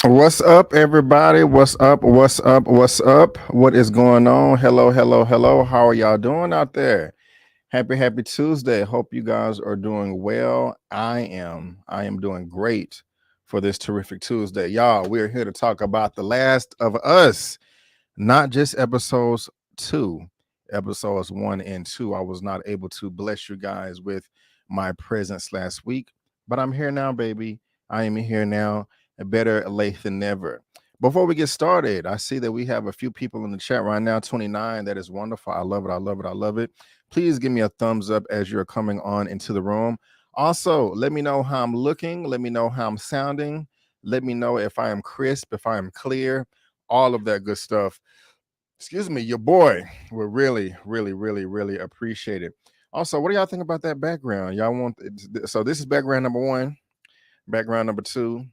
What's up, everybody? What's up? What's up? What's up? What is going on? Hello, hello, hello. How are y'all doing out there? Happy Tuesday. Hope you guys are doing well. I am doing great for this terrific Tuesday. Y'all, we're here to talk about The Last of Us, not just episodes 2, episodes 1 and 2. I was not able to bless you guys with my presence last week, but I'm here now, baby. I am here now. Better late than never. Before we get started, I see that we have a few people in the chat right now, 29. That is wonderful. I love it. I love it. I love it. Please give me a thumbs up as you're coming on into the room. Also, let me know how I'm looking. Let me know how I'm sounding. Let me know if I am crisp, if I am clear, all of that good stuff. Excuse me, your boy will really, really, really, really appreciate it. Also, what do y'all think about that background? Y'all want, so this is background number 1, background number 2,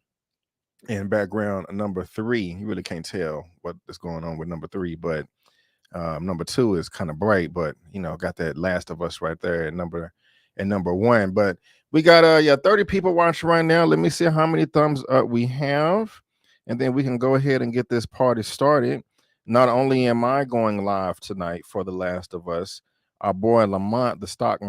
and background number 3. You really can't tell what is going on with number 3, but number 2 is kind of bright, but you know, got that Last of Us right there at number 1. But we got 30 people watching right now. Let me see how many thumbs up we have, and then we can go ahead and get this party started. Not only am I going live tonight for The Last of Us, our boy Lamont, the stock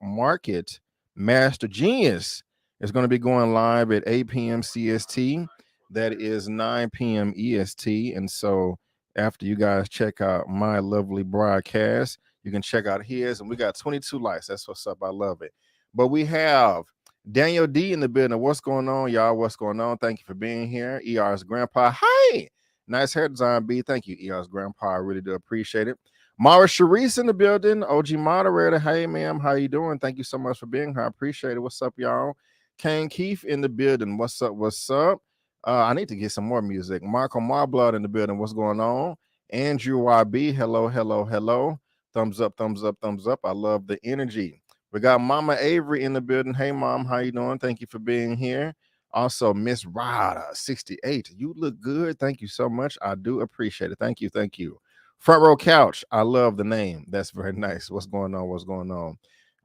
market master genius, is going to be going live at 8 p.m. CST. That is 9 p.m. EST. And so after you guys check out my lovely broadcast, you can check out his. And we got 22 likes. That's what's up. I love it. But we have Daniel D in the building. What's going on, y'all? What's going on? Thank you for being here. ER's grandpa. Hi. Nice hair design, B. Thank you, ER's grandpa. I really do appreciate it. Mara Sharice in the building. OG moderator. Hey, ma'am. How you doing? Thank you so much for being here. I appreciate it. What's up, y'all? Kane Keith in the building. What's up? What's up? I need to get some more music. Marco Marblood in the building. What's going on? Andrew YB. Hello, hello, hello. Thumbs up, thumbs up, thumbs up. I love the energy. We got Mama Avery in the building. Hey, Mom, how you doing? Thank you for being here. Also, Miss Rada, 68. You look good. Thank you so much. I do appreciate it. Thank you. Thank you. Front row couch. I love the name. That's very nice. What's going on? What's going on?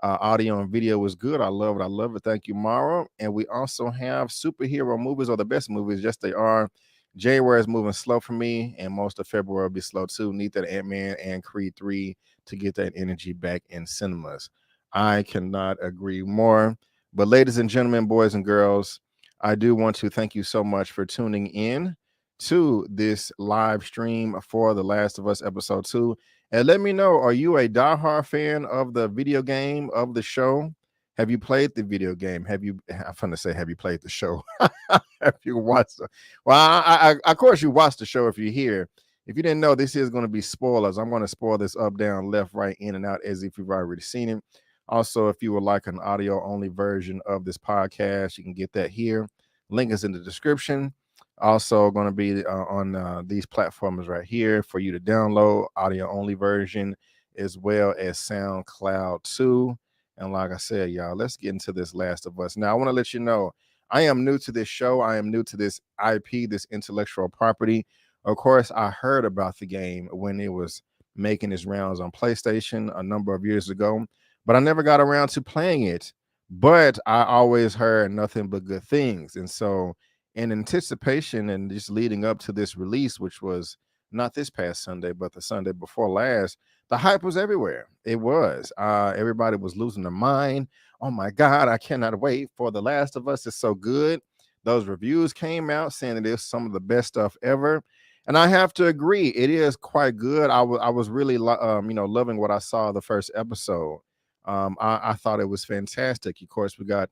Audio and video is good. I love it. I love it. Thank you, Mara. And we also have superhero movies, or the best movies. Yes, they are. January is moving slow for me, and most of February will be slow too. Need that Ant-Man and Creed 3 to get that energy back in cinemas. I cannot agree more. But ladies and gentlemen, boys and girls, I do want to thank you so much for tuning in to this live stream for The Last of Us episode 2. And let me know, are you a diehard fan of the video game, of the show? Have you played the video game? I'm going to say, have you played the show? Have you watched it? Well, I, of course, you watched the show if you're here. If you didn't know, this is going to be spoilers. I'm going to spoil this up, down, left, right, in, and out as if you've already seen it. Also, if you would like an audio-only version of this podcast, you can get that here. Link is in the description. Also going to be on these platforms right here for you to download, audio-only version, as well as SoundCloud too. And like I said, y'all, let's get into this Last of Us. Now, I want to let you know, I am new to this show. I am new to this IP, this intellectual property. Of course, I heard about the game when it was making its rounds on PlayStation a number of years ago, but I never got around to playing it. But I always heard nothing but good things. And so in anticipation and just leading up to this release, which was not this past Sunday, but the Sunday before last, the hype was everywhere. It was. Everybody was losing their mind. Oh my God, I cannot wait for The Last of Us. It's so good. Those reviews came out saying it is some of the best stuff ever. And I have to agree, it is quite good. I was really loving what I saw the first episode. I thought it was fantastic. Of course, we got,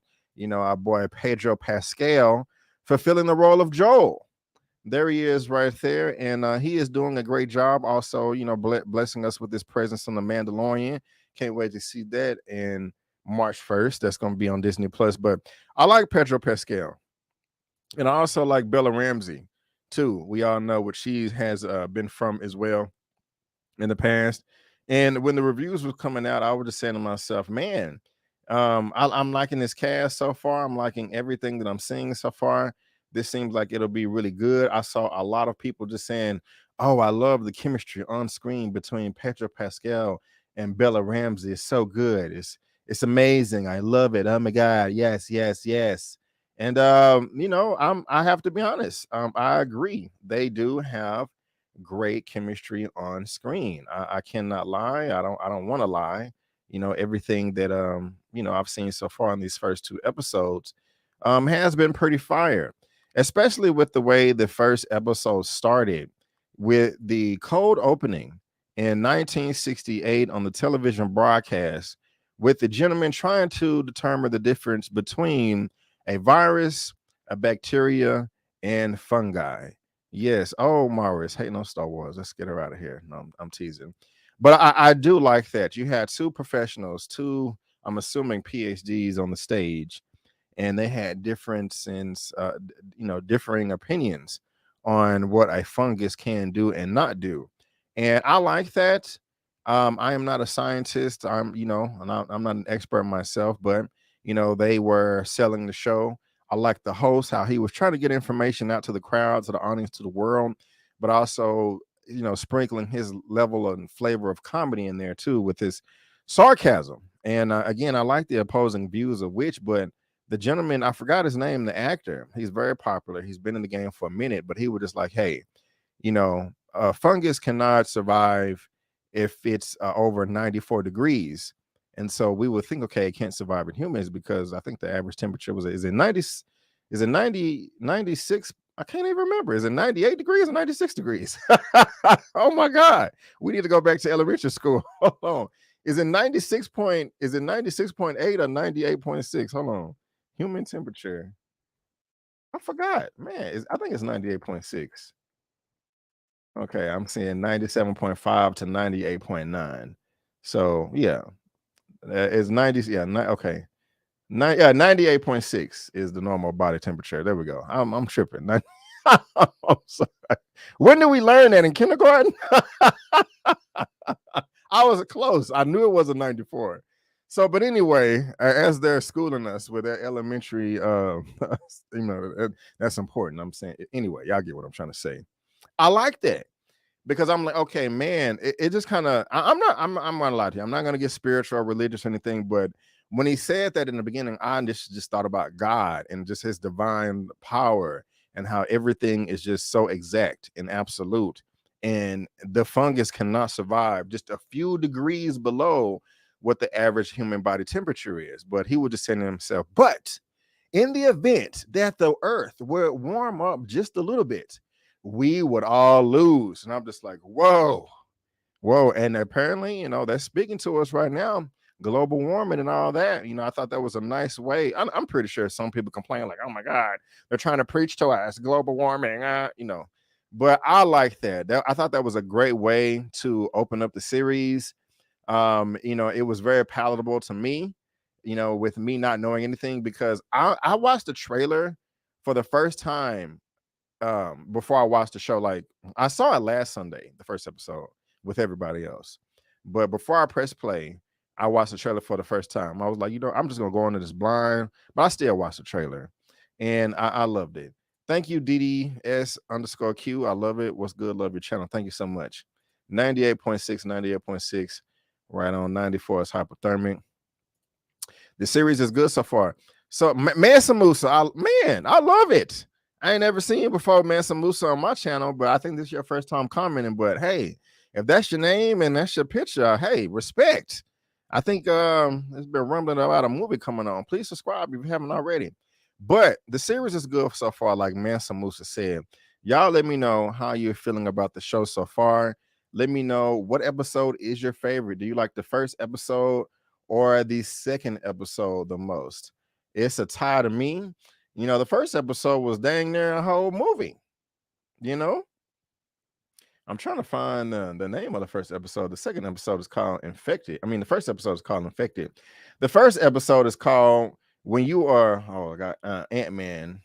our boy Pedro Pascal fulfilling the role of Joel. There he is right there. And he is doing a great job. Also, blessing us with his presence on The Mandalorian. Can't wait to see that. And March 1st, that's going to be on Disney Plus. But I like Pedro Pascal. And I also like Bella Ramsey, too. We all know what she has been from as well in the past. And when the reviews was coming out, I was just saying to myself, man, I'm liking this cast so far. I'm liking everything that I'm seeing so far. This seems like it'll be really good. I saw a lot of people just saying, oh, I love the chemistry on screen between Pedro Pascal and Bella Ramsey. It's so good. It's amazing. I love it. Oh my God. Yes, yes, yes. And I have to be honest. I agree. They do have great chemistry on screen. I cannot lie. I don't want to lie. Everything that I've seen so far in these first 2 episodes has been pretty fire, especially with the way the first episode started with the cold opening in 1968 on the television broadcast, with the gentleman trying to determine the difference between a virus, a bacteria, and fungi. Yes. Oh, Morris, hating on Star Wars. Let's get her out of here. No, I'm teasing. But I do like that. You had 2 professionals, 2, I'm assuming PhDs on the stage, and they had different differing opinions on what a fungus can do and not do. And I like that. I am not a scientist. I'm not an expert myself, but they were selling the show. I like the host, how he was trying to get information out to the crowd, to the audience, to the world, but also, sprinkling his level and flavor of comedy in there too with his sarcasm. And again, I like the opposing views of which, but the gentleman, I forgot his name, the actor, he's very popular. He's been in the game for a minute, but he was just like, hey, fungus cannot survive if it's over 94 degrees. And so we would think, okay, it can't survive in humans because I think the average temperature is it 90, 96? I can't even remember. Is it 98 degrees or 96 degrees? Oh my God. We need to go back to elementary school. Hold on. Is it 96.8 or 98.6? Hold on. Human temperature. I forgot. Man, I think it's 98.6. Okay, I'm seeing 97.5 to 98.9. So yeah. It's 90. Yeah, okay. 98.6 is the normal body temperature. There we go. I'm tripping. I'm sorry. When did we learn that in kindergarten? I was close. I knew it was a 94. So, but anyway, as they're schooling us with their elementary, that's important. I'm saying anyway, y'all get what I'm trying to say. I like that because I'm like, okay, man, it just kind of. I'm not allowed to. I'm not gonna get spiritual or religious or anything, but when he said that in the beginning, I just thought about God and just His divine power and how everything is just so exact and absolute, and the fungus cannot survive just a few degrees below what the average human body temperature is. But he would just say to himself, but in the event that the earth were warm up just a little bit, we would all lose. And I'm just like, whoa, whoa. And apparently, that's speaking to us right now, global warming and all that. I thought that was a nice way. I'm pretty sure some people complain, like, oh my God, they're trying to preach to us, global warming, But I like that. I thought that was a great way to open up the series. It was very palatable to me, with me not knowing anything, because I watched the trailer for the first time before I watched the show. Like, I saw it last Sunday, the first episode with everybody else. But before I pressed play, I watched the trailer for the first time. I was like, I'm just gonna go into this blind, but I still watched the trailer and I loved it. Thank you, DDS_Q. I love it. What's good? Love your channel. Thank you so much. 98.6, 98.6. Right on 94 is hypothermic. The series is good so far. So Mansa Musa, I love it. I ain't never seen you before, Mansa Musa, on my channel, but I think this is your first time commenting. But hey, if that's your name and that's your picture, hey, respect. I think there's been rumbling about a movie coming on. Please subscribe if you haven't already. But the series is good so far, like Mansa Musa said. Y'all let me know how you're feeling about the show so far. Let me know what episode is your favorite. Do you like the first episode or the second episode the most? It's a tie to me. The first episode was dang near a whole movie. I'm trying to find the name of the first episode. The second episode is called Infected. I mean, the first episode is called Infected. The first episode is called When You Are, I got Ant-Man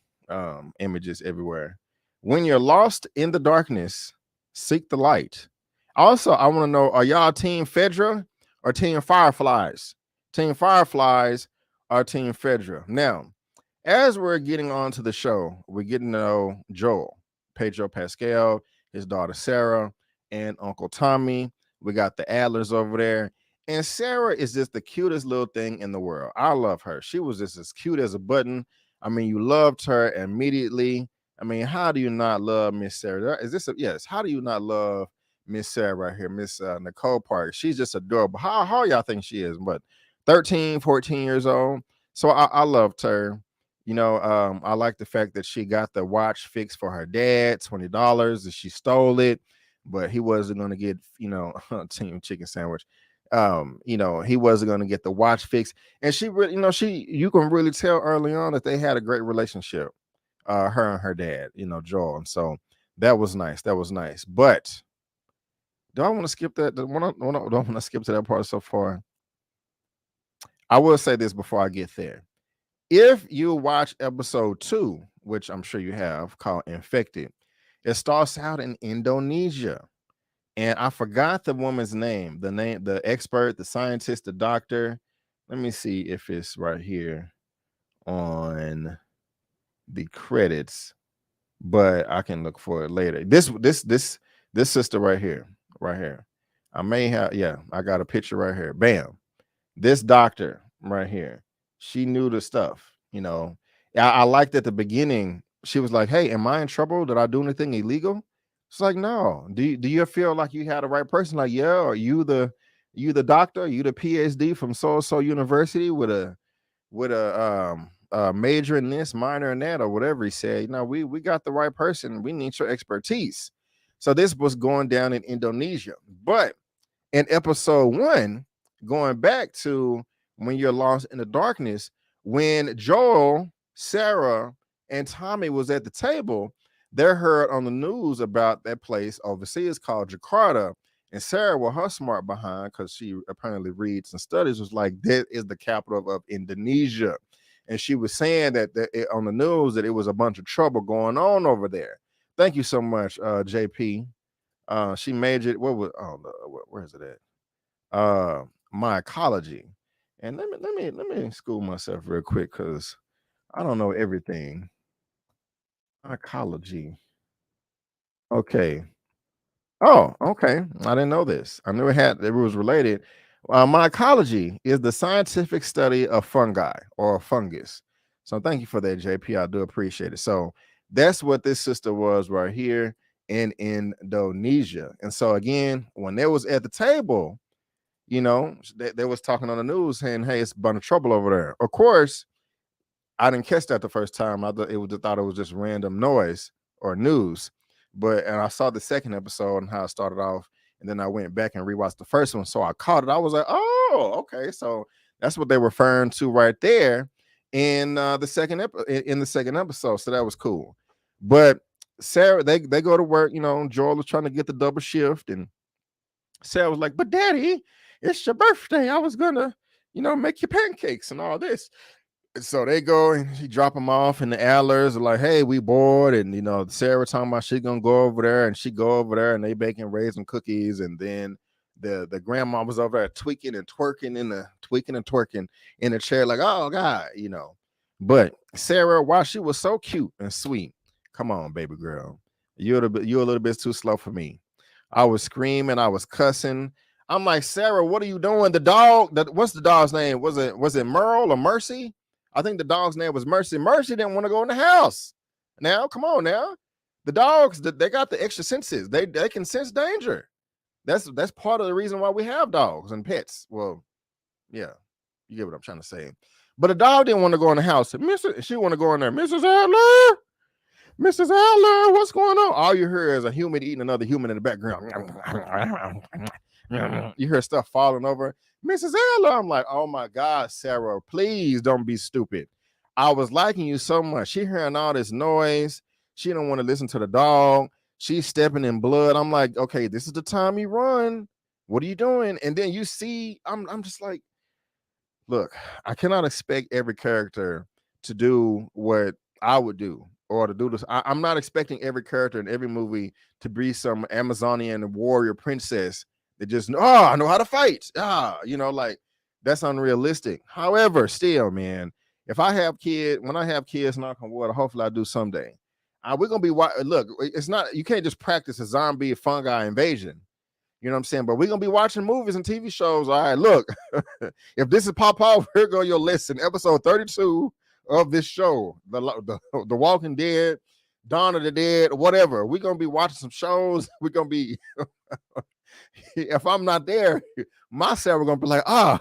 images everywhere. When you're lost in the darkness, seek the light. Also, I want to know, are y'all Team Fedra or Team Fireflies? Team Fireflies or Team Fedra? Now, as we're getting on to the show, we're getting to know Joel, Pedro Pascal, his daughter Sarah, and Uncle Tommy. We got the Adlers over there. And Sarah is just the cutest little thing in the world. I love her. She was just as cute as a button. I mean, you loved her immediately. I mean, how do you not love Miss Sarah? Is this yes? How do you not love Miss Sarah right here, Miss Nicole Park? She's just adorable. How y'all think she is? But 13, 14 years old. So I loved her. I like the fact that she got the watch fixed for her dad, $20, and she stole it, but he wasn't going to get, team chicken sandwich. He wasn't going to get the watch fixed. And she really, you can really tell early on that they had a great relationship, her and her dad, Joel. And so that was nice. That was nice. But do I want to skip that? Do I want to skip to that part so far? I will say this before I get there. If you watch episode 2, which I'm sure you have, called Infected, it starts out in Indonesia. And I forgot the woman's name, the expert, the scientist, the doctor. Let me see if it's right here on the credits, but I can look for it later. This sister right here. I may have, I got a picture right here. Bam. This doctor right here, she knew the stuff. I liked at the beginning. She was like, "Hey, am I in trouble? Did I do anything illegal?" It's like, "No." Do you feel like you had the right person? Like, yeah, are you the doctor? Are you the PhD from so university with a major in this, minor in that, or whatever he said? We got the right person. We need your expertise. So this was going down in Indonesia, but in episode 1, going back to when you're lost in the darkness, when Joel, Sarah, and Tommy was at the table, they heard on the news about that place overseas called Jakarta. And Sarah, with her smart behind, because she apparently reads and studies, was like, that is the capital of Indonesia. And she was saying that on the news that it was a bunch of trouble going on over there. Thank you so much, JP. She majored, where is it at? Mycology. And let me school myself real quick because I don't know everything. Psychology. Okay. Oh, okay. I didn't know this. I knew it was related. Mycology is the scientific study of fungi or fungus. So thank you for that, JP. I do appreciate it. So that's what this sister was right here in Indonesia. And so again, when they was at the table, they was talking on the news saying, "Hey, it's a bunch of trouble over there." Of course, I didn't catch that the first time. I thought it was just random noise or news. And I saw the second episode and how it started off, and then I went back and rewatched the first one. So I caught it. I was like, oh, okay. So that's what they were referring to right there in the second in the second episode. So that was cool. But Sarah, they go to work. Joel was trying to get the double shift, and Sarah was like, "But Daddy, it's your birthday. I was gonna, make you pancakes and all this." So they go and he drop them off, and the Allers are like, "Hey, we bored." And Sarah talking about she gonna go over there, and she go over there, and they baking raisin cookies, and then the grandma was over there tweaking and twerking in the chair, like, "Oh God," But Sarah, while she was so cute and sweet, come on, baby girl, you're a little bit too slow for me. I was screaming, I was cussing. I'm like, Sarah, what are you doing? The dog, what's the dog's name? Was it Merle or Mercy? I think the dog's name was Mercy. Mercy didn't want to go in the house. Now, come on now. The dogs, they got the extra senses. They can sense danger. That's part of the reason why we have dogs and pets. Well, yeah, you get what I'm trying to say. But the dog didn't want to go in the house. She want to go in there. Mrs. Adler, Mrs. Adler, what's going on? All you hear is a human eating another human in the background. You hear stuff falling over. Mrs. Adler, I'm like, oh my God, Sarah, please don't be stupid. I was liking you so much. She hearing all this noise. She don't want to listen to the dog. She's stepping in blood. I'm like, okay, this is the time you run. What are you doing? And then you see, I'm just like, look, I cannot expect every character to do what I would do or to do this. I'm not expecting every character in every movie to be some Amazonian warrior princess that just, I know how to fight. Like that's unrealistic. However, still, man, when I have kids, knock on wood, hopefully I do someday. We're gonna be look. It's not, you can't just practice a zombie fungi invasion. You know what I'm saying? But we're gonna be watching movies and TV shows. All right, look, if this is Papa, here go your listen. Episode 32 of this show, the Walking Dead, Dawn of the Dead, whatever. We're gonna be watching some shows. We're gonna be if I'm not there, myself we're gonna be like, I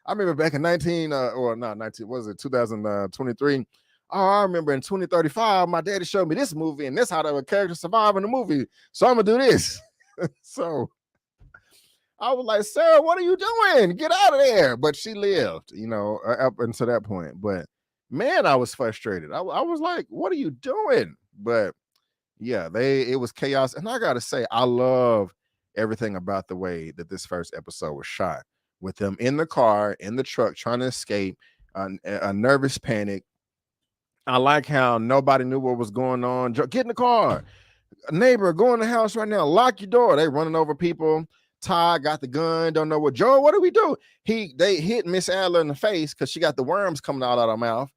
remember back in 2023. Oh, I remember in 2035, my daddy showed me this movie, and this how the character survive in the movie. So I'm gonna do this. So I was like, Sarah, what are you doing? Get out of there. But she lived, up until that point. But man, I was frustrated. I was like, what are you doing? But yeah, it was chaos. And I gotta say, I love everything about the way that this first episode was shot, with them in the car, in the truck, trying to escape, a nervous panic. I like how nobody knew what was going on. Get in the car. A neighbor, go in the house right now. Lock your door. They running over people. Ty got the gun. Don't know what. Joe, what do we do? They hit Miss Adler in the face because she got the worms coming out of her mouth.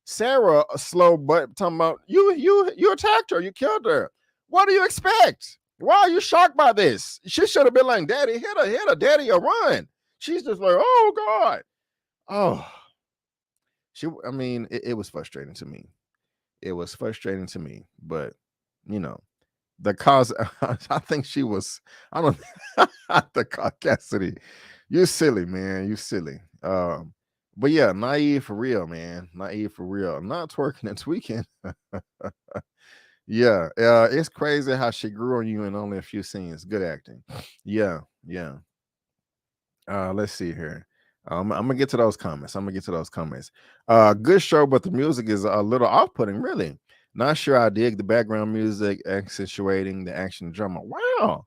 Sarah, a slow butt, talking about you attacked her. You killed her. What do you expect? Why are you shocked by this? She should have been like, Daddy, hit her, Daddy, or run. She's just like, oh God. Oh. It was frustrating to me. It was frustrating to me, but the cause, I think she was, I don't the Cassidy. You silly, man. You silly. But yeah, naive for real, man. Naive for real. Not twerking and tweaking. Yeah. It's crazy how she grew on you in only a few scenes. Good acting. Yeah, yeah. Let's see here. I'm gonna get to those comments. Good show, but the music is a little off-putting, really. Not sure I dig the background music accentuating the action drama. Wow.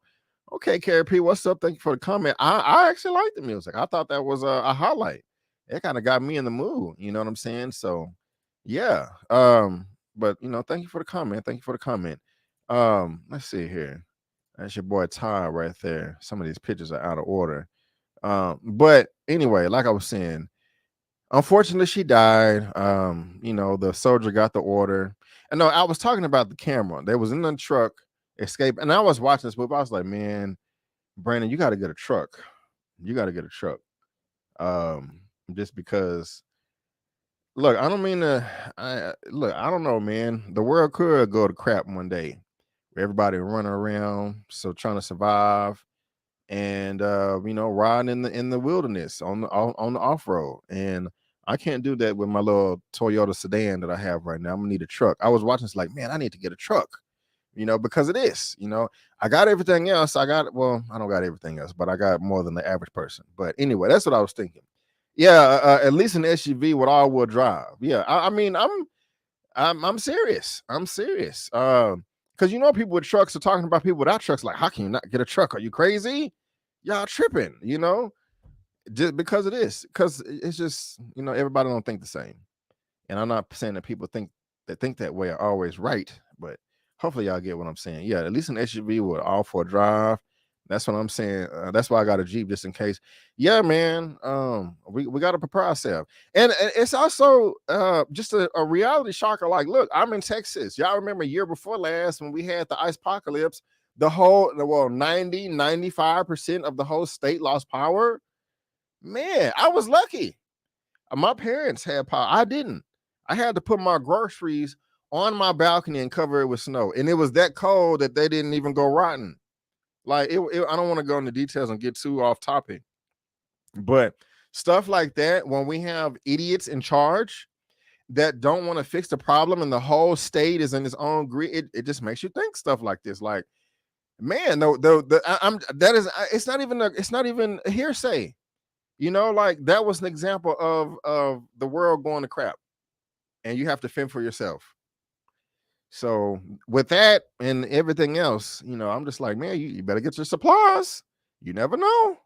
Okay, Carrie P, what's up? Thank you for the comment. I actually like the music. I thought that was a highlight. It kind of got me in the mood. You know what I'm saying? So, yeah. But thank you for the comment. Let's see here. That's your boy Ty right there. Some of these pictures are out of order. But anyway, like I was saying, unfortunately, she died. The soldier got the order. And no, I was talking about the camera. They was in the truck, escape, and I was watching this movie. I was like, man, Brandon, you got to get a truck. You got to get a truck. Just because. Look, I don't mean to. I don't know, man. The world could go to crap one day. Everybody running around, so trying to survive, and riding in the wilderness on the off road. And I can't do that with my little Toyota sedan that I have right now. I'm gonna need a truck. I was watching this like, man, I need to get a truck, because of this. I got everything else. I don't got everything else, but I got more than the average person. But anyway, that's what I was thinking. Yeah, at least an SUV with all-wheel drive. Yeah, I mean, I'm serious. I'm serious. Because people with trucks are talking about people without trucks. Like, how can you not get a truck? Are you crazy? Y'all tripping? Just because of this. Because it's just everybody don't think the same. And I'm not saying that people think that way are always right, but hopefully y'all get what I'm saying. Yeah, at least an SUV with all-four drive. That's what I'm saying. That's why I got a Jeep just in case. Yeah, man. We got to prepare ourselves, and it's also just a reality shocker. Like, look, I'm in Texas. Y'all remember a year before last when we had the ice apocalypse? 95% of the whole state lost power. Man, I was lucky. My parents had power. I didn't. I had to put my groceries on my balcony and cover it with snow, and it was that cold that they didn't even go rotten. Like I don't want to go into details and get too off topic, but stuff like that, when we have idiots in charge that don't want to fix the problem and the whole state is in its own grid, it just makes you think stuff like this. Like, man, it's not even a hearsay. Like that was an example of the world going to crap, and you have to fend for yourself. So with that and everything else, I'm just like, man, you better get your supplies. You never know.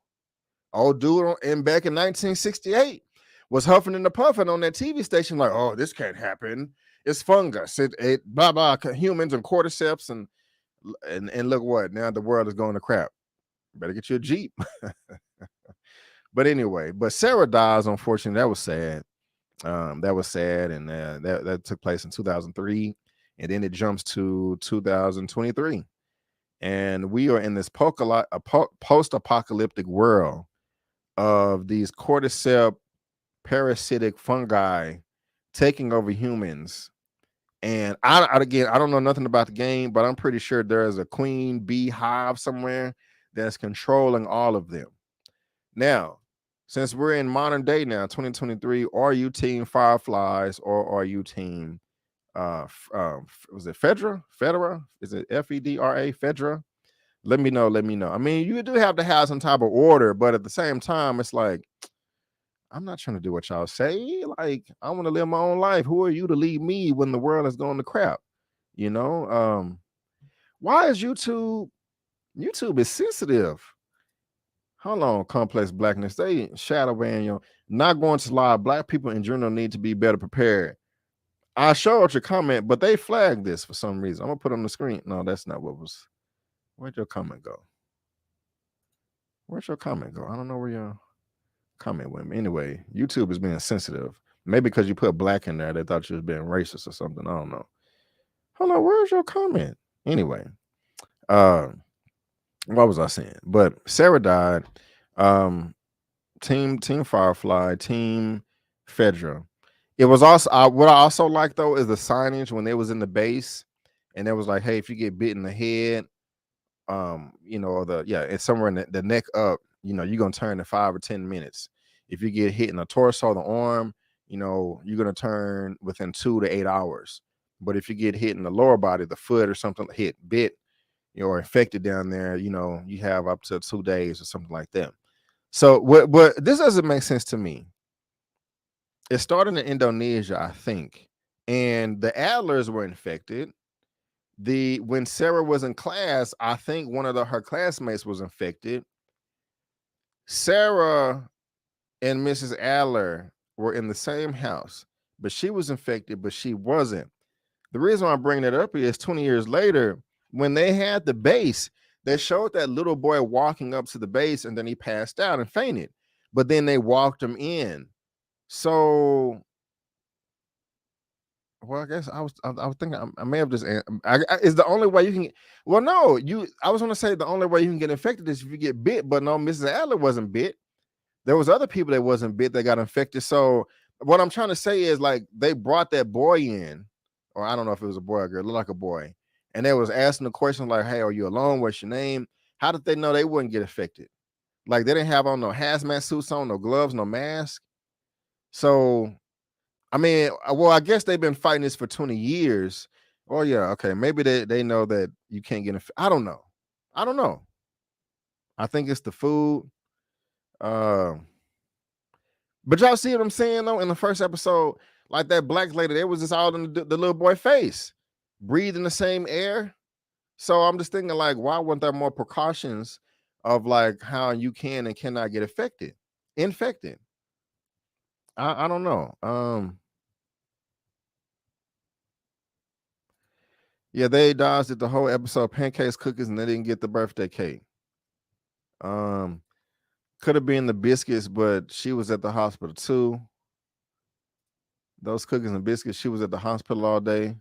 Old dude back in 1968 was huffing and puffing on that TV station like, oh, this can't happen. It's fungus. It blah blah humans and cordyceps and look what, now the world is going to crap. Better get you a Jeep. But anyway, Sarah dies, unfortunately. That was sad. And that took place in 2003. And then it jumps to 2023. And we are in this post-apocalyptic world of these cordyceps parasitic fungi taking over humans. And I don't know nothing about the game, but I'm pretty sure there's a queen bee hive somewhere that's controlling all of them. Now, since we're in modern day now, 2023, are you team fireflies or are you team was it Fedra? Is it Fedra? Fedra? Let me know. I mean, you do have to have some type of order, but at the same time, it's like, I'm not trying to do what y'all say. Like, I want to live my own life. Who are you to lead me when the world is going to crap? Why is YouTube is sensitive? Hold on, complex blackness. They shadow ban you. Not going to lie. Black people in general need to be better prepared. I showed your comment, but they flagged this for some reason. I'm gonna put it on the screen. No, that's not what was. Where'd your comment go? I don't know where your comment went. Anyway, YouTube is being sensitive. Maybe because you put black in there, they thought you was being racist or something. I don't know. Hold on, where's your comment? Anyway, what was I saying? But Sarah died. Team Firefly, Team Fedra. It was also what I also like though is the signage when they was in the base, and it was like, hey, if you get bit in the head, it's somewhere in the neck up, you're gonna turn in 5 or 10 minutes. If you get hit in the torso, the arm, you're gonna turn within 2 to 8 hours. But if you get hit in the lower body, the foot or something, bit, or infected down there, you have up to 2 days or something like that. So what this doesn't make sense to me. It started in Indonesia, I think, and the Adlers were infected. When Sarah was in class, I think one of her classmates was infected. Sarah and Mrs. Adler were in the same house, but she was infected, but she wasn't. The reason why I'm bringing it up is 20 years later, when they had the base, They showed that little boy walking up to the base, and then he passed out and fainted. But then they walked him in. So, well, I guess I was thinking I may have just. Is the only way you can. Well, no, I was going to say the only way you can get infected is if you get bit. But no, Mrs. Adler wasn't bit. There was other people that wasn't bit that got infected. So what I'm trying to say is, like, they brought that boy in, or I don't know if it was a boy or girl, it looked like a boy, and they was asking the question like, "Hey, are you alone? What's your name?" How did they know they wouldn't get affected? Like, they didn't have on no hazmat suits on, no gloves, no mask. So, I mean, well, I guess they've been fighting this for 20 years. Oh yeah, okay, maybe they know that you can't get infected. I don't know. I think it's the food. But y'all see what I'm saying though? In the first episode, like that black lady, they was just all in the little boy face, breathing the same air. So I'm just thinking, like, why weren't there more precautions of like how you can and cannot get infected? I don't know. Yeah, they dodged it the whole episode, pancakes, cookies, and they didn't get the birthday cake. Could have been the biscuits, but she was at the hospital too. Those cookies and biscuits, she was at the hospital all day.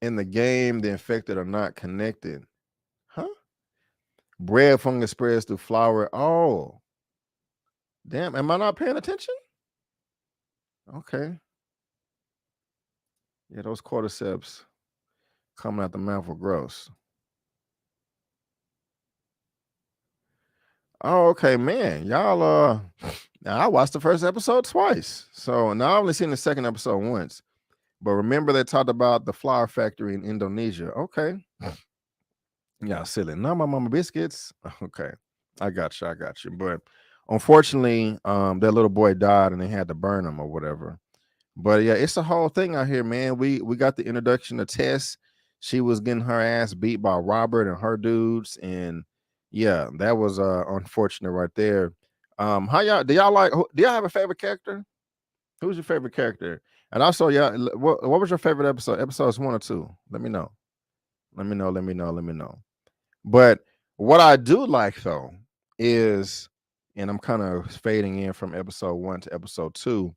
In the game, the infected are not connected. Huh? Bread fungus spreads through flour. Oh, damn. Am I not paying attention? Okay. Yeah, those cordyceps coming out the mouth were gross. Oh, okay, man. Y'all, I watched the first episode twice. So now I've only seen the second episode once. But remember they talked about the flour factory in Indonesia. Okay. Yeah, silly. Not my mama biscuits. Okay. I got you. But unfortunately, that little boy died and they had to burn him or whatever. But yeah, it's a whole thing out here, man. We got the introduction of Tess. She was getting her ass beat by Robert and her dudes. And yeah, that was unfortunate right there. How y'all do y'all have a favorite character? Who's your favorite character? And also, yeah, what was your favorite episode? Episodes 1 or 2? Let me know. Let me know. But what I do like though is, and I'm kind of fading in from episode 1 to episode 2.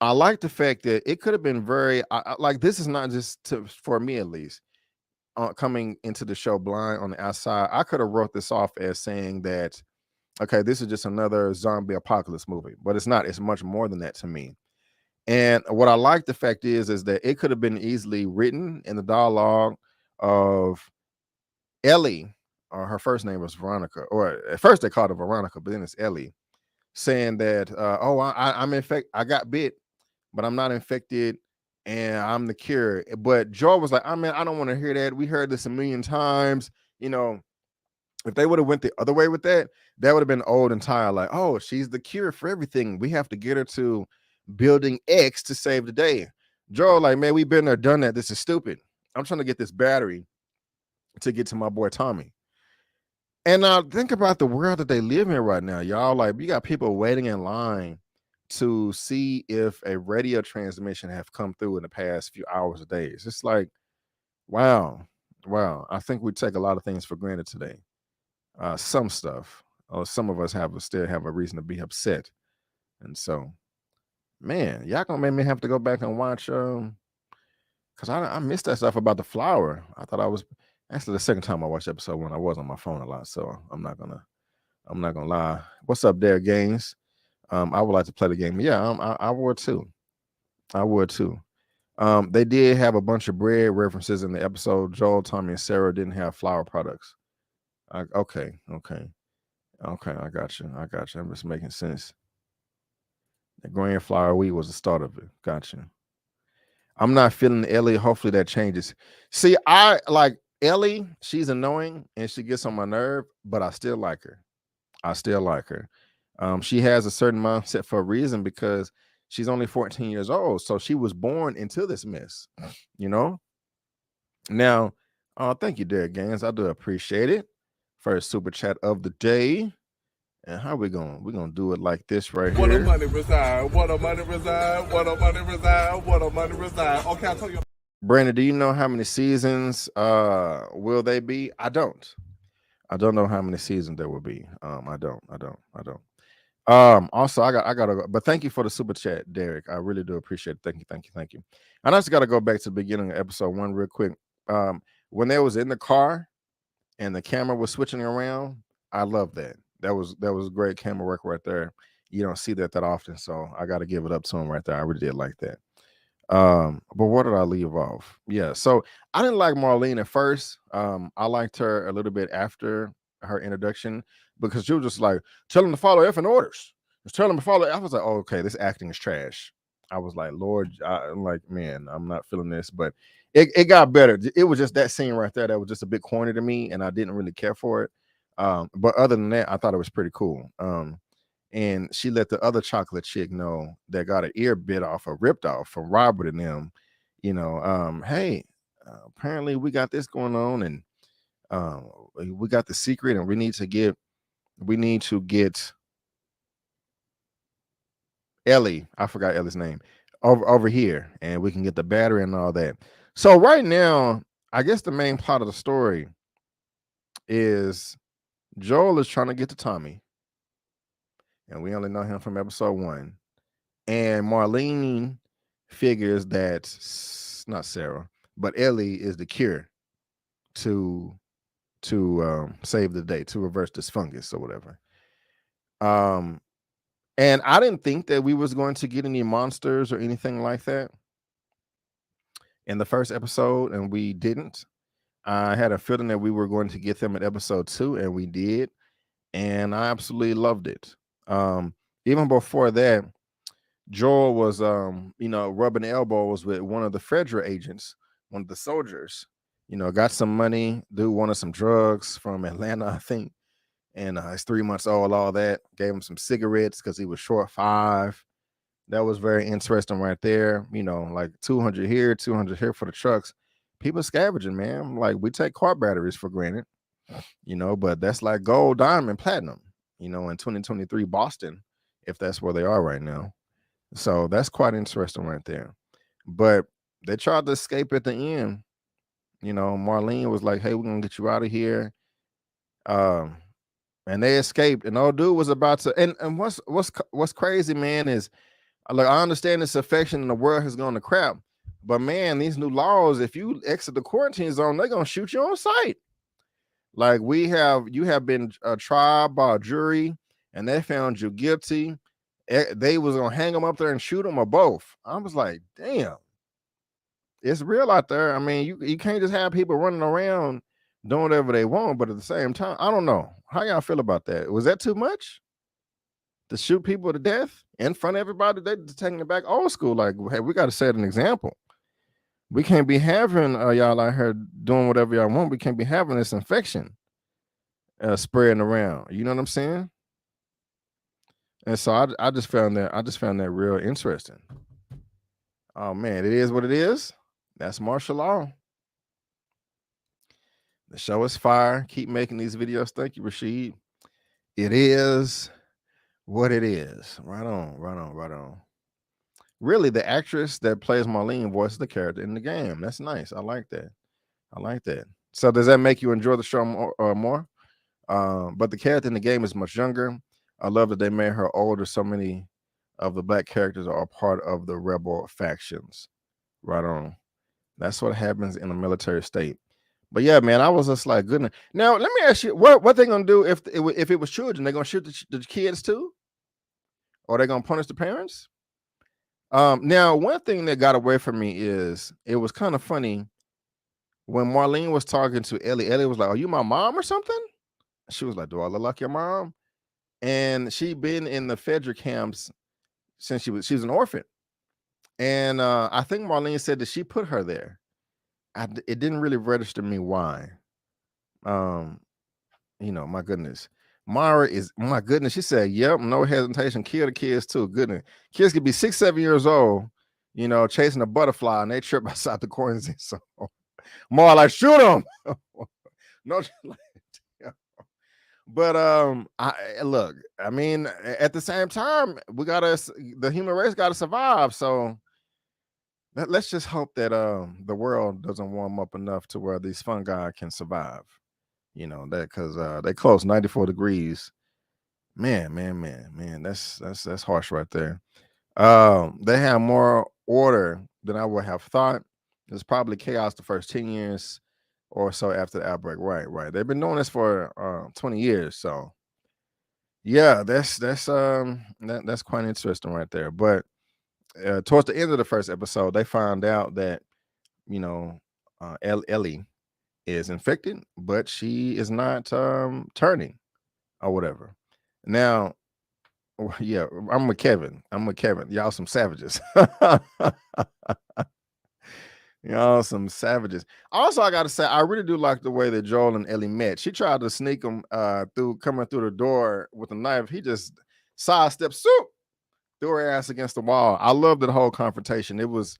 I like the fact that it could have been very like, this is not just for me at least. Coming into the show blind on the outside, I could have wrote this off as saying that, okay, this is just another zombie apocalypse movie, but it's not. It's much more than that to me. And what I like the fact is that it could have been easily written in the dialogue of Ellie, or her first name was Veronica, or at first they called her Veronica, but then it's Ellie, saying that, oh, I'm infected, I got bit, but I'm not infected, and I'm the cure. But Joe was like, I mean, I don't want to hear that. We heard this a million times. You know, if they would have went the other way with that, that would have been old and tired. Like, oh, she's the cure for everything. We have to get her to building X to save the day. Joe, like, man, we've been there, done that. This is stupid. I'm trying to get this battery to get to my boy Tommy. And now think about the world that they live in right now, y'all. Like, you got people waiting in line to see if a radio transmission have come through in the past few hours or days. It's like, wow. I think we take a lot of things for granted today. Some stuff, or some of us still have a reason to be upset. And so, man, y'all gonna make me have to go back and watch because I missed that stuff about the flower. I thought I was actually the second time I watched episode 1. I was on my phone a lot, so I'm not gonna lie. What's up there, Gaines? I would like to play the game. Yeah, I would too. They did have a bunch of bread references in the episode. Joel, Tommy, and Sarah didn't have flour products. Okay. I got you. I'm just making sense. The grain flour wheat was the start of it. Gotcha. I'm not feeling Ellie. Hopefully that changes. See, I like Ellie. She's annoying and she gets on my nerve, but I still like her. She has a certain mindset for a reason, because she's only 14 years old. So she was born into this mess, you know? Now, thank you, Derek Gaines. I do appreciate it. First super chat of the day. And how we gonna do it like this right What a here. money reside, what a money reside, what a money reside, what a money reside. Okay, I'll tell you. Brandon, do you know how many seasons will they be? I don't know how many seasons there will be. I don't. Also, I gotta go, but thank you for the super chat, Derek. I really do appreciate it. Thank you. And I just gotta go back to the beginning of episode 1 real quick. When they was in the car and the camera was switching around, I love that. That was great camera work right there. You don't see that often, so I gotta give it up to him right there. I really did like that. But where did I leave off? Yeah, so I didn't like Marlene at first. I liked her a little bit after her introduction because she was just like, tell him to follow effing orders. Just tell him to follow. I was like, oh, okay, this acting is trash. I was like, Lord, I'm like, man, I'm not feeling this, but it got better. It was just that scene right there that was just a bit corny to me, and I didn't really care for it. But other than that, I thought it was pretty cool. And she let the other chocolate chick know that got an ear bit off or ripped off from Robert and them, hey, apparently we got this going on, and we got the secret, and we need to get Ellie, I forgot Ellie's name, over here, and we can get the battery and all that. So right now, I guess the main plot of the story is Joel is trying to get to Tommy, and we only know him from episode 1. And Marlene figures that not Sarah, but Ellie is the cure to save the day, to reverse this fungus or whatever. And I didn't think that we was going to get any monsters or anything like that in the first episode, and we didn't. I had a feeling that we were going to get them in episode 2, and we did, and I absolutely loved it. Even before that, Joel was rubbing elbows with one of the Fedra agents, one of the soldiers, got some money, dude wanted some drugs from Atlanta, I think, and he's 3 months old, all that. Gave him some cigarettes because he was short 5. That was very interesting right there. Like 200 here, 200 here for the trucks. People scavenging, man. Like, we take car batteries for granted, but that's like gold, diamond, platinum, in 2023 Boston, if that's where they are right now. So that's quite interesting right there. But they tried to escape at the end. Marlene was like, hey, we're going to get you out of here. And they escaped, and old dude was about to. And what's crazy, man, is like, I understand this affection in the world has gone to crap, but man, these new laws, if you exit the quarantine zone, they're gonna shoot you on sight. Like, you have been tried by a jury, and they found you guilty. They was gonna hang them up there and shoot them, or both. I was like, damn, it's real out there. I mean, you can't just have people running around doing whatever they want, but at the same time, I don't know. How y'all feel about that? Was that too much to shoot people to death in front of everybody? They're taking it back old school. Like, hey, we got to set an example. We can't be having y'all out here doing whatever y'all want. We can't be having this infection spreading around. You know what I'm saying? And so I just found that real interesting. Oh man, it is what it is. That's martial law. The show is fire. Keep making these videos. Thank you, Rashid. It is what it is. Right on. Really, the actress that plays Marlene voices the character in the game. That's nice. I like that. So does that make you enjoy the show more? But the character in the game is much younger. I love that they made her older. So many of the black characters are part of the rebel factions. Right on. That's what happens in a military state. But yeah, man, I was just like, goodness. Now, let me ask you, what they gonna do if it was children? They gonna shoot the kids too? Or they gonna punish the parents? Now, one thing that got away from me is it was kind of funny when Marlene was talking to Ellie. Ellie was like, "Are you my mom or something?" She was like, "Do I look like your mom?" And she'd been in the Fedra camps since she was an orphan. And I think Marlene said that she put her there. It didn't really register me why. My goodness. Mara is, my goodness. She said, yep, no hesitation. Kill the kids too. Goodness. Kids could be 6, 7 years old, chasing a butterfly, and they trip outside the quarantine. So more like, shoot them. No, But I look. I mean, at the same time, the human race gotta survive. So let's just hope that the world doesn't warm up enough to where these fungi can survive. You know that because they close 94 degrees. Man. That's harsh right there. They have more order than I would have thought. There's probably chaos the first 10 years or so after the outbreak. Right. They've been doing this for 20 years. So yeah, that's quite interesting right there. But towards the end of the first episode, they found out that you know Ellie is infected, but she is not turning or whatever. Now, yeah, I'm with Kevin. Y'all some savages. Y'all some savages. Also, I gotta say, I really do like the way that Joel and Ellie met. She tried to sneak him through coming through the door with a knife. He just sidestepped, soup, threw her ass against the wall. I loved the whole confrontation. It was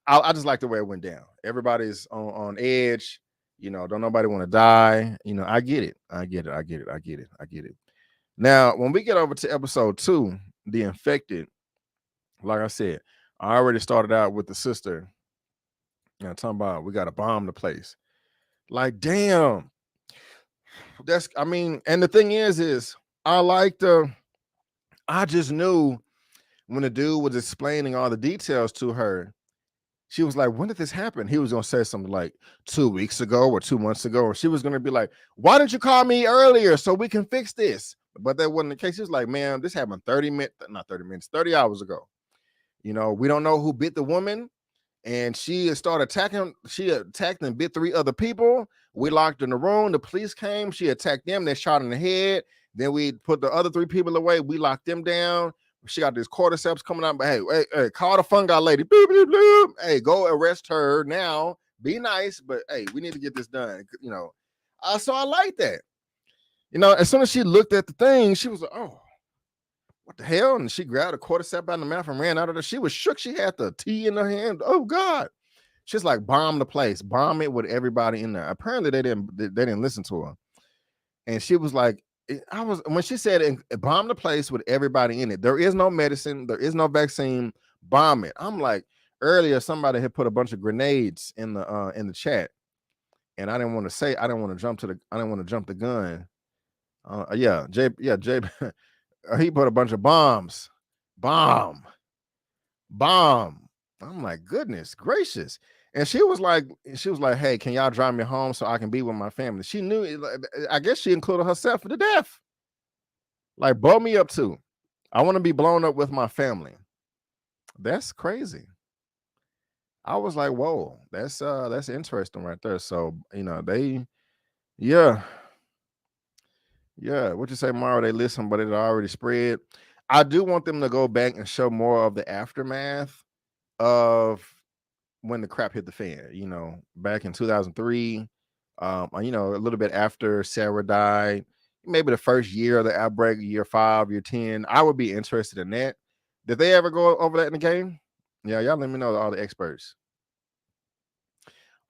I just like the way it went down. Everybody's on edge, don't nobody want to die. I get it. I get it. Now, when we get over to episode 2, the infected, like I said, I already started out with the sister, talking about we got to bomb the place. Like, damn. And the thing is I just knew when the dude was explaining all the details to her, she was like, when did this happen? He was going to say something like 2 weeks ago or 2 months ago. Or she was going to be like, why didn't you call me earlier so we can fix this? But that wasn't the case. She was like, man, this happened 30 hours ago. We don't know who bit the woman. And she started attacking. She attacked and bit 3 other people. We locked in the room. The police came. She attacked them. They shot in the head. Then we put the other 3 people away. We locked them down. She got these cordyceps coming out. But hey, call the fungi lady. Boop, boop, boop. Hey, go arrest her now. Be nice, but hey, we need to get this done. So I like that. As soon as she looked at the thing, she was like, oh, what the hell? And she grabbed a cordyceps out of the mouth and ran out of there. She was shook. She had the tea in her hand. Oh God. She's like, bomb the place, bomb it with everybody in there. Apparently they didn't listen to her. And she was like, when she said bomb the place with everybody in it, there is no medicine, there is no vaccine, bomb it. I'm like, earlier somebody had put a bunch of grenades in the chat, and I didn't want to jump the gun. Jay, he put a bunch of bombs, bomb. I'm like, goodness gracious. And she was like, hey, can y'all drive me home so I can be with my family? She knew, I guess she included herself to death. Like, blow me up too. I want to be blown up with my family. That's crazy. I was like, whoa, that's interesting right there. So, yeah. What you say, Mario? They listen, but it already spread. I do want them to go back and show more of the aftermath of when the crap hit the fan, back in 2003, a little bit after Sarah died, maybe the first year of the outbreak, year 5, year 10. I would be interested in that. Did they ever go over that in the game? Yeah, y'all let me know, all the experts.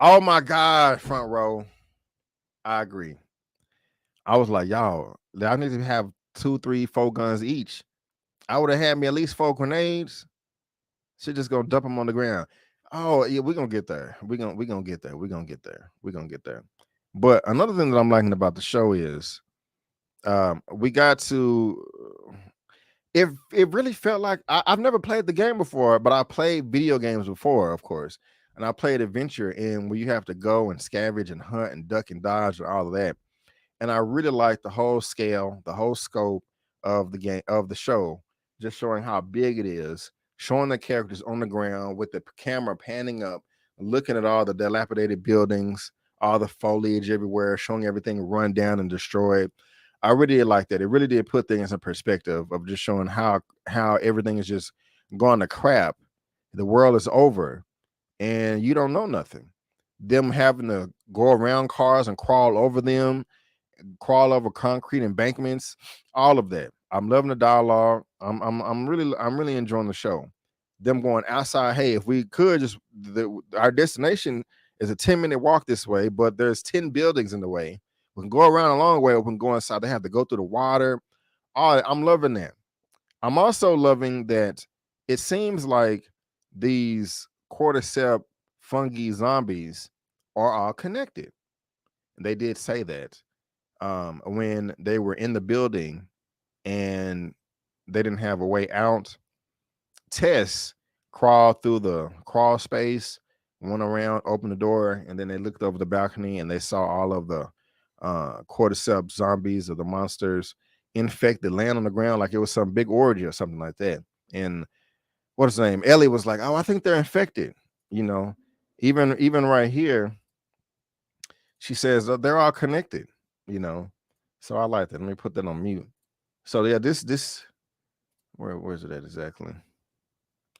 Oh my God, front row. I agree. I was like, y'all, I need to have 2, 3, 4 guns each. I would have had me at least 4 grenades. She just gonna dump them on the ground. Oh yeah, we're gonna get there. We're gonna get there. But another thing that I'm liking about the show is we got to it really felt like I've never played the game before, but I played video games before, of course. And I played Adventure, and where you have to go and scavenge and hunt and duck and dodge and all of that. And I really like the whole scale, the whole scope of the game, of the show, just showing how big it is, showing the characters on the ground with the camera panning up, looking at all the dilapidated buildings, all the foliage everywhere, showing everything run down and destroyed. I really did like that. It really did put things in perspective of just showing how everything is just going to crap. The world is over, and you don't know nothing. Them having to go around cars and crawl over them, crawl over concrete embankments, all of that. I'm loving the dialogue. I'm really enjoying the show. Them going outside. Hey, if we could our destination is a 10-minute walk this way, but there's 10 buildings in the way. We can go around a long way, or we can go inside. They have to go through the water. Oh, I'm loving that. I'm also loving that it seems like these cordyceps fungi zombies are all connected. They did say that when they were in the building and they didn't have a way out. Tess crawled through the crawl space, went around, opened the door, and then they looked over the balcony and they saw all of the cordyceps zombies or the monsters infected land on the ground like it was some big orgy or something like that. And what's his name? Ellie was like, "Oh, I think they're infected." You know, even right here, she says they're all connected. You know, so I like that. Let me put that on mute. So yeah, this where's it at exactly?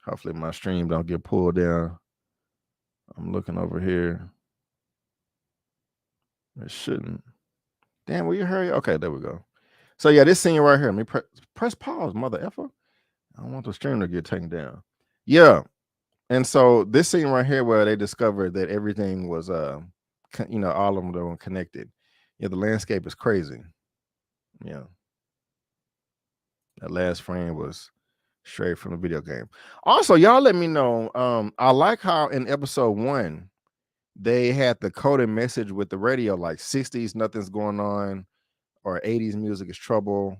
Hopefully my stream don't get pulled down. I'm looking over here. It shouldn't. Damn, will you hurry? Okay, there we go. So yeah, this scene right here. Let me press pause, mother effer. I don't want the stream to get taken down. Yeah. And so this scene right here where they discovered that everything was all of them were connected. Yeah, the landscape is crazy. Yeah. That last frame was straight from the video game. Also, y'all let me know. I like how in episode 1 they had the coded message with the radio, like 60s, nothing's going on, or 80s music is trouble,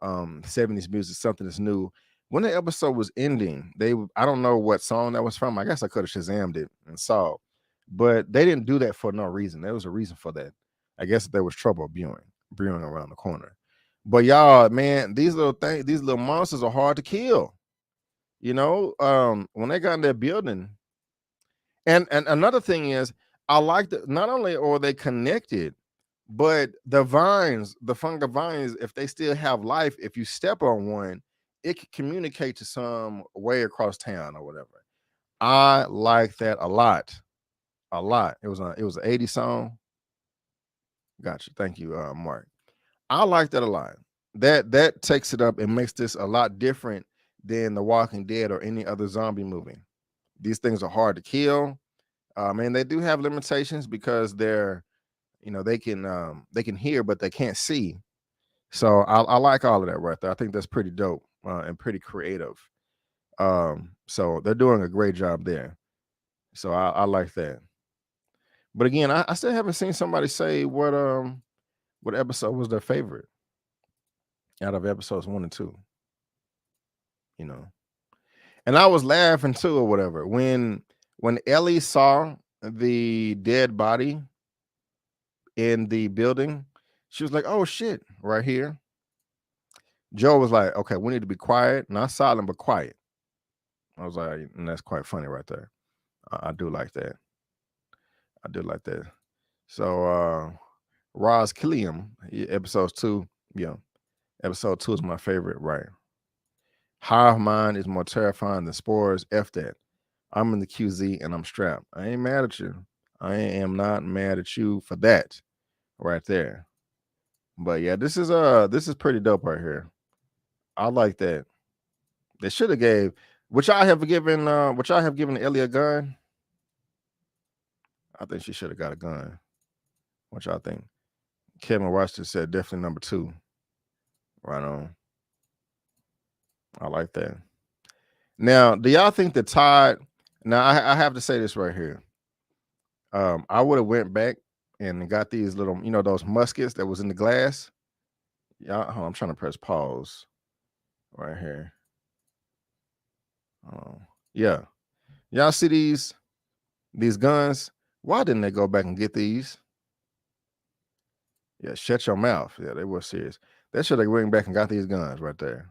70s music, something is new. When the episode was ending, I don't know what song that was from. I guess I could have Shazammed it and saw, but they didn't do that for no reason. There was a reason for that. I guess there was trouble brewing around the corner. But y'all, man, these little monsters are hard to kill. You know, when they got in that building. And another thing is, I like that not only are they connected, but the vines, the fungal vines, if they still have life, if you step on one, it can communicate to some way across town or whatever. I like that a lot. A lot. It was an 80s song. Gotcha. Thank you, Mark. I like that a lot. That takes it up and makes this a lot different than The Walking Dead or any other zombie movie. These things are hard to kill. And they do have limitations because they're, they can hear, but they can't see. So I like all of that right there. I think that's pretty dope and pretty creative. So they're doing a great job there. So I like that. But again, I still haven't seen somebody say what episode was their favorite out of episodes 1 and 2. And I was laughing too or whatever when Ellie saw the dead body in the building. She was like, "Oh shit," right here. Joe was like, "Okay, we need to be quiet, not silent, but quiet." I was like, and that's quite funny right there. I do like that. I do like that. So Roz Killiam, episode 2. Yeah. Episode 2 is my favorite, right? Hive mind is more terrifying than spores. F that. I'm in the QZ and I'm strapped. I ain't mad at you. I am not mad at you for that right there. But yeah, this is pretty dope right here. I like that. They should have gave, which I have given Ellie a gun. I think she should have got a gun. What y'all think? Kevin Washington said definitely number 2. Right on. I like that. Now, do y'all think the Tide? Now, I have to say this right here. I would have went back and got these little, those muskets that was in the glass. Yeah, I'm trying to press pause right here. Yeah. Y'all see these guns? Why didn't they go back and get these? Yeah, shut your mouth. Yeah, they were serious. They should have went back and got these guns right there.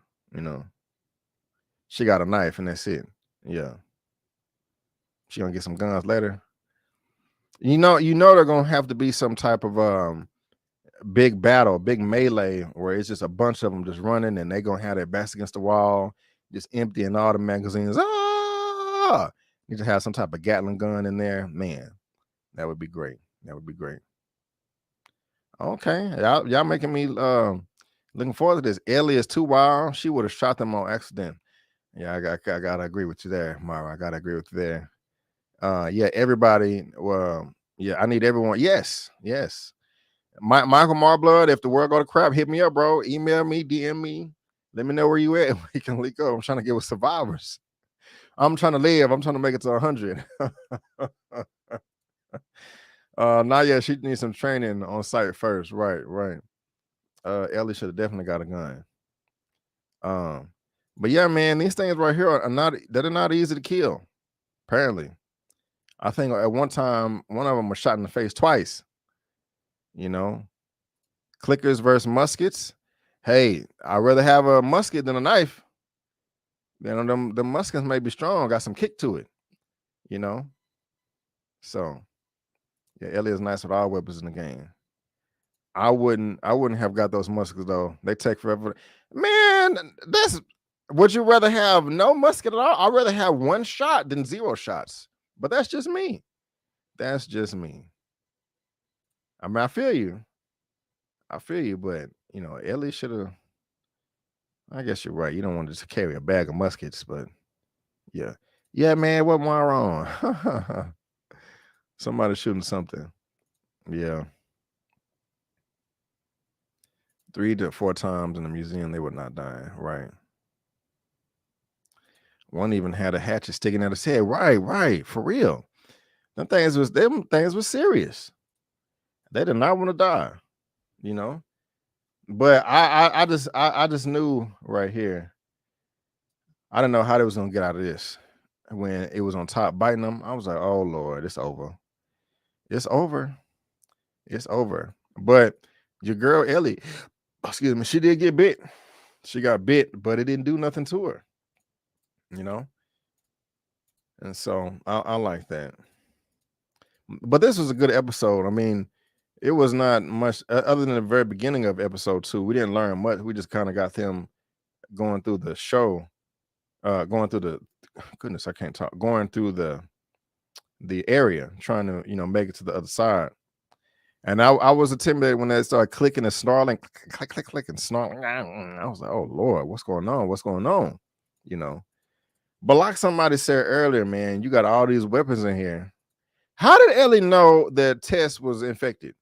She got a knife and that's it. Yeah. She gonna get some guns later. They're gonna have to be some type of big battle, big melee, where it's just a bunch of them just running and they gonna have their backs against the wall, just emptying all the magazines. Need to have some type of Gatling gun in there. Man, that would be great. That would be great. Okay, y'all making me looking forward to this. Ellie is too wild. She would have shot them on accident. Yeah, I gotta agree with you there, Mara. I gotta agree with you there. Yeah, everybody. Well, yeah, I need everyone. Yes. Michael Marblood, if the world go to crap, hit me up, bro. Email me, DM me. Let me know where you at. We can link up. I'm trying to get with survivors. I'm trying to live. I'm trying to make it to 100. Not yet. She needs some training on site first. Right. Ellie should have definitely got a gun. But yeah, man, these things right here are not easy to kill. Apparently, I think at one time one of them was shot in the face twice. You know, clickers versus muskets. Hey, I'd rather have a musket than a knife. You know, the muskets may be strong, got some kick to it. You know, so yeah, Ellie is nice with all weapons in the game. I wouldn't have got those muskets though. They take forever. Man, would you rather have no musket at all? I'd rather have one shot than 0 shots. But that's just me. That's just me. I mean, I feel you, but you know, Ellie should have. I guess you're right. You don't want to carry a bag of muskets, but yeah. Yeah, man, what am I wrong? Somebody shooting something. Yeah. 3 to 4 times in the museum, they were not dying. Right. One even had a hatchet sticking out his head. Right. For real. Them things was serious. They did not want to die, you know. But I just knew right here. I didn't know how they was gonna get out of this. When it was on top biting them, I was like, oh Lord, it's over. It's over. It's over. But your girl Ellie, excuse me, she did get bit. She got bit, but it didn't do nothing to her. You know? And so I like that. But this was a good episode. I mean, it was not much other than the very beginning of episode 2. We didn't learn much. We just kind of got them going through the show, going through the goodness, I can't talk. Going through the area, trying to make it to the other side. And I was intimidated when they started clicking and snarling, click and snarling. I was like, oh Lord, what's going on? What's going on? You know. But like somebody said earlier, man, you got all these weapons in here. How did Ellie know that Tess was infected?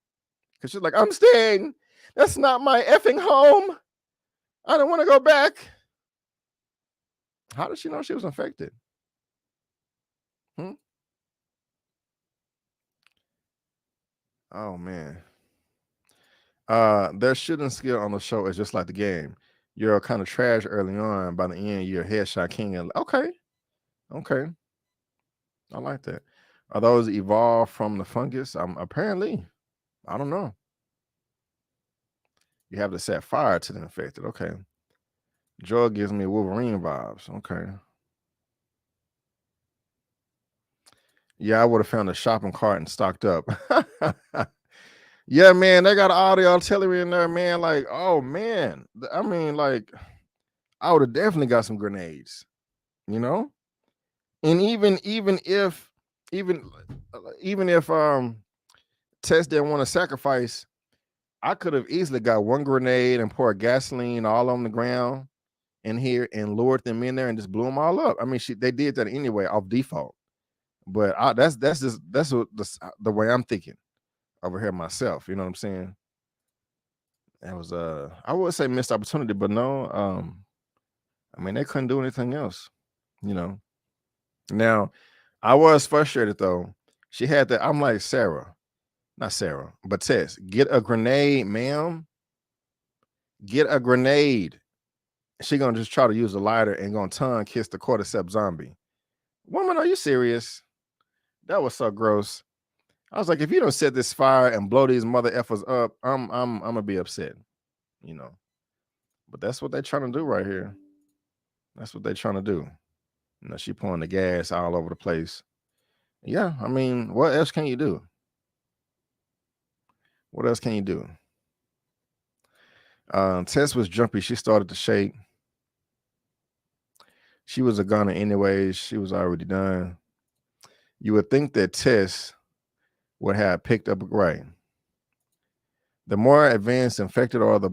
Because she's like, I'm staying. That's not my effing home. I don't want to go back. How did she know she was infected? Oh man. Their shooting skill on the show is just like the game. You're kind of trash early on. By the end, you're a headshot king. And okay. I like that. Are those evolved from the fungus? Apparently. I don't know. You have to set fire to the infected. Okay. Joe gives me Wolverine vibes. Okay. Yeah, I would have found a shopping cart and stocked up. Yeah, man, they got all the artillery in there, man. Like, oh man. I mean, like, I would have definitely got some grenades, you know? And even if Tess didn't want to sacrifice, I could have easily got one grenade and poured gasoline all on the ground in here and lured them in there and just blew them all up. I mean, they did that anyway off default. But that's the way I'm thinking over here myself. You know what I'm saying? That was I would say missed opportunity, but no. I mean, they couldn't do anything else. You know. Now, I was frustrated though. She had that. I'm like, not Sarah, but Tess, get a grenade, ma'am. Get a grenade. She gonna just try to use a lighter and gonna tongue kiss the cordyceps zombie. Woman, are you serious? That was so gross. I was like, if you don't set this fire and blow these mother effers up, I'm gonna be upset, you know. But that's what they're trying to do right here. That's what they're trying to do. You know, she pouring the gas all over the place. Yeah, I mean, what else can you do? What else can you do? Tess was jumpy. She started to shake. She was a gunner anyways. She was already done. You would think that Tess would have picked up right. The more advanced infected are the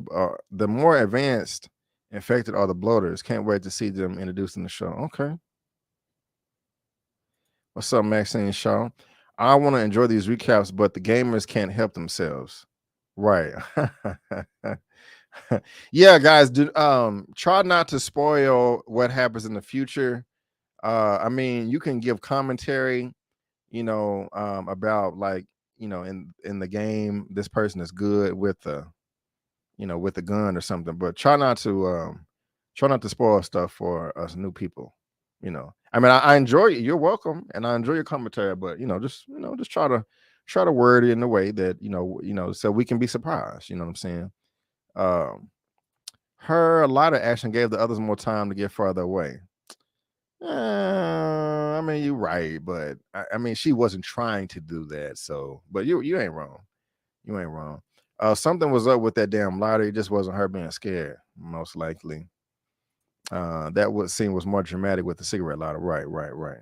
bloaters. Can't wait to see them introduced in the show. Okay. What's up, Maxine Shaw? I want to enjoy these recaps, but the gamers can't help themselves. Right. Yeah, guys, do try not to spoil what happens in the future. I mean, you can give commentary, about, like, in the game, this person is good with the, with the gun or something, but try not to spoil stuff for us new people. I mean, I enjoy it. You're welcome, and I enjoy your commentary, but just try to word it in a way that so we can be surprised. You know what I'm saying? Um, her lighter action gave the others more time to get farther away. I mean, you're right, but I mean, she wasn't trying to do that. So, but you ain't wrong. You ain't wrong. Something was up with that damn lighter. It just wasn't her being scared, most likely. That would seem was more dramatic with the cigarette lighter. Right, right, right.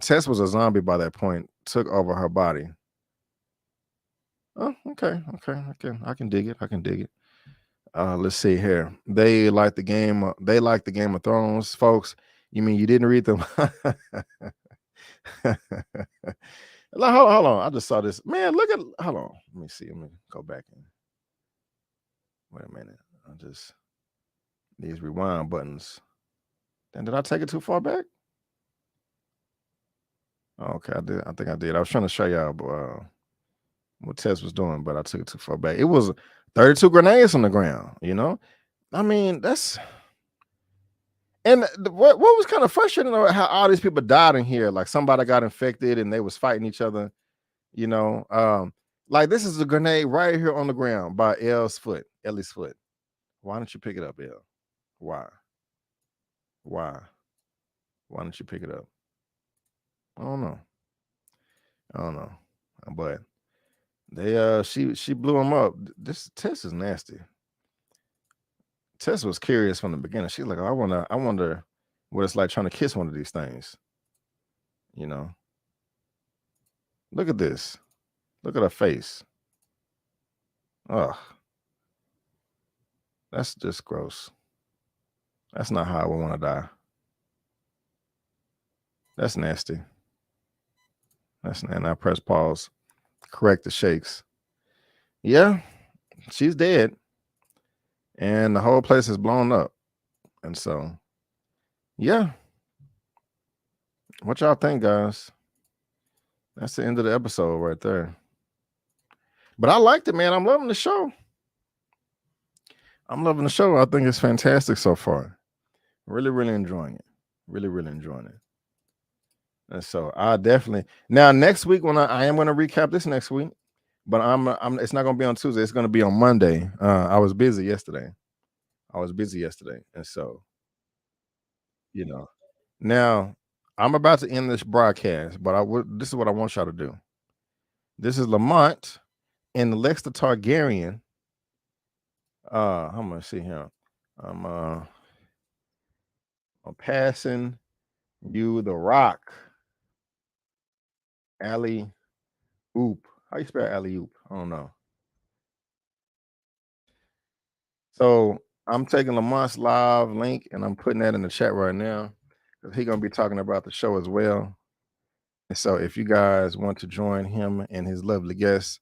Tess was a zombie by that point, took over her body. Oh, okay, okay, I can dig it. I can dig it. Let's see here. They like the game. They like the Game of Thrones, folks. You mean you didn't read them? Like, hold on. I just saw this. Man, look at. Hold on. Let me see. Let me go back and wait a minute. I just these rewind buttons. And did I take it too far back? Okay, I did. I think I did. I was trying to show y'all what Tess was doing, but I took it too far back. It was 32 grenades on the ground. I mean, that's. And what was kind of frustrating about how all these people died in here, like somebody got infected and they was fighting each other, like this is a grenade right here on the ground by Ellie's foot. Why don't you pick it up, Elle? Why? Why don't you pick it up? I don't know. But they she blew him up. This Tess is nasty. Tess was curious from the beginning. She's like, I wonder what it's like trying to kiss one of these things. Look at this. Look at her face. Ugh. That's just gross. That's not how I would want to die. That's nasty. And I press pause. Correct the shakes. Yeah, she's dead. And the whole place is blown up. And so, yeah. What y'all think, guys? That's the end of the episode right there. But I liked it, man. I'm loving the show. I think it's fantastic so far. Really, really enjoying it. Really, really enjoying it. And so I definitely now next week when I am going to recap this next week, but I'm it's not going to be on Tuesday. It's going to be on Monday. I was busy yesterday. And so now I'm about to end this broadcast, but this is what I want y'all to do. This is Lamont and Lex the Targaryen. I'm gonna see here. I'm passing you the rock. Alley oop. How you spell alley oop? I don't know. So I'm taking Lamont's live link and I'm putting that in the chat right now because he's gonna be talking about the show as well. And so if you guys want to join him and his lovely guests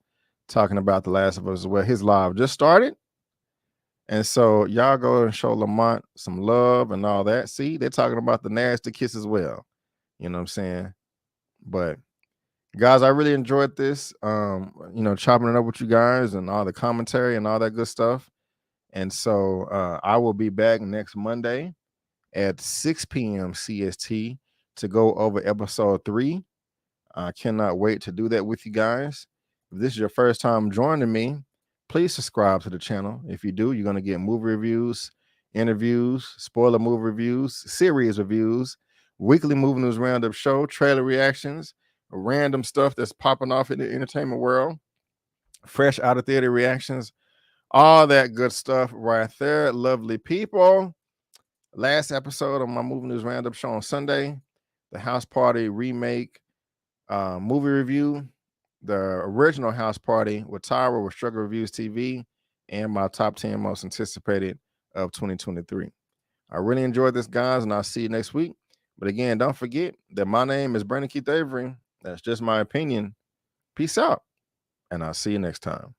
talking about The Last of Us as well, his live just started. And so y'all go and show Lamont some love and all that. See, they're talking about the nasty kiss as well. You know what I'm saying? But guys, I really enjoyed this. Chopping it up with you guys and all the commentary and all that good stuff. And so I will be back next Monday at 6 p.m. CST to go over episode 3. I cannot wait to do that with you guys. If this is your first time joining me, please subscribe to the channel. If you do, you're going to get movie reviews, interviews, spoiler movie reviews, series reviews, weekly movie news roundup show, trailer reactions, random stuff that's popping off in the entertainment world, fresh out of theater reactions, all that good stuff right there. Lovely people. Last episode of my movie news roundup show on Sunday, the House Party remake movie review, the original House Party with Tyra with Reviewz TV, and my top 10 most anticipated of 2023. I really enjoyed this, guys, and I'll see you next week. But again, don't forget that my name is Brandon Keith Avery. That's just my opinion. Peace out, and I'll see you next time.